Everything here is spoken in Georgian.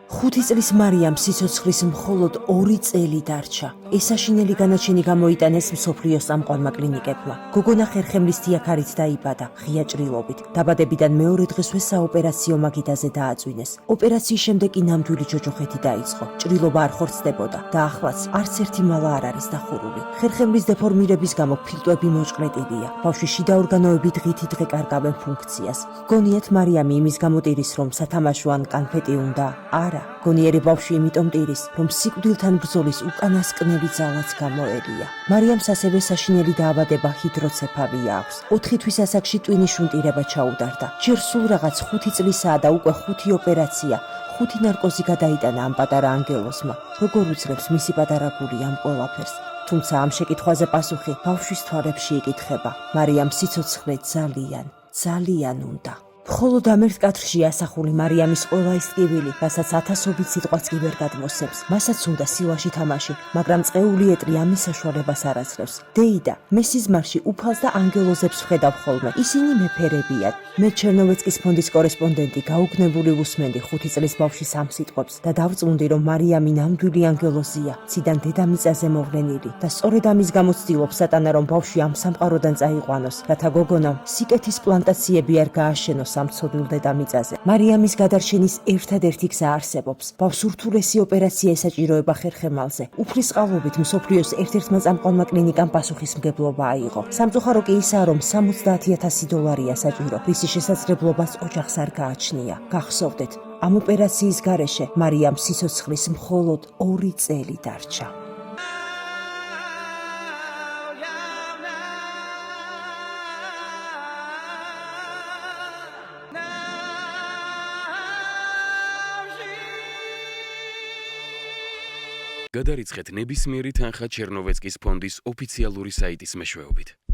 5 წლის მარიამ სიცოცხლის მხოლოდ 2 წელი დარჩა. ეს საშინელი განაჩენი გამოიტანეს მსოფლიოს წამყვანმა კლინიკებმა. გოგონა ხერხემლის დიაქარით დაიბადა, ღია ჭრილობით. დაბადებიდან მეორე დღესვე საოპერაციო მაგიდაზე დააწვინეს. ოპერაციის შემდეგ კი ნამდვილი ჯოჯოხეთი დაიწყო. ჭრილობა არ ხორცდებოდა და ახლაც არც ერთი მალა არ არის დახურული. ხერხემლის დეფორმირების გამო ფილტვები მოჭყლეტილია. ბავშვის შიდა ორგანოები დღითიდღე კარგავენ ფუნქციას. გონიათ მარიამი იმის გამო ტირის, რომ სათამაშო ან კანფეტი უნდა? არა. გონიერი ბავშვი იმიტომ ტირის, რომ სიკვდილთან ბრძოლის უკანასკნელი ძალაც გამოელია. მარიამს ასევე საშინელი დაავადება ჰიდროცეფალია აქვს. 4 თვის ასაკში ტვინის შუნტირება ჩაუდარდა. ჯერ სულ რაღაც 5 წლისაა და უკვე 5 ოპერაცია, 5 ნარკოზი გადაიტანა ამ პატარა ანგელოზმა. როგორ უძლებს მისი პატარა გული ამ ყველაფერს? თუმცა ამ შეკითხვაზე პასუხი ბავშვის თვალებში იკითხება. მარიამს სიცოცხლე ძალიან უნდა. მხოლოდ ამ ერთ კადრში ასახული მარიამის ყველა ის ტკივილი, რასაც ათასობით სიტყვაც კი ვერ გადმოსცემს. მასაც უნდა სილაში თამაში, მაგრამ წეული ეტრი ამის საშუალებას არ აძლევს. დეიდა, მე სიზმარში უფალს და ანგელოზებს ვხედავ ხოლმე. ისინი მეფერებიან. მე ჩერნოვეცკის ფონდის კორესპონდენტი, გაუგნებული უსმენდი 5 წლის ბავშვის ამ სიტყვებს და დავწუნდი, რომ მარიამი ნამდვილი ანგელოზია, ციდან დედამიწაზე მოვლენილი და სწორედ ამის გამო ცდილობს სატანა, რომ ბავშვი ამ სამყაროდან წაიყვანოს, რათა გოგონამ სიკეთის პლანტაციები არ გააშენოს ამ ცოდვილ დედამიწაზე. მარიამის გადარჩენის ერთადერთი გზა არსებობს. ბავშვს ურთულესი ოპერაცია ესაჭიროება ხერხემალზე. უფლის წყალობით მსოფლიოს ერთ-ერთმა წამყვანმა კლინიკამ პასუხისმგებლობა აიღო. სამწუხარო კი ისაა, რომ $70,000 საჭირო, რისი შესაძლებლობას ოჯახს არ გააჩნია. გახსოვდეთ, ამ ოპერაციის გარეშე მარიამს სიცოცხლის მხოლოდ 2 წელი დარჩა. გადარიცხეთ ნებისმიერი თანხა ჩერნოვეცკის ფონდის ოფიციალური საიტის მეშვეობით.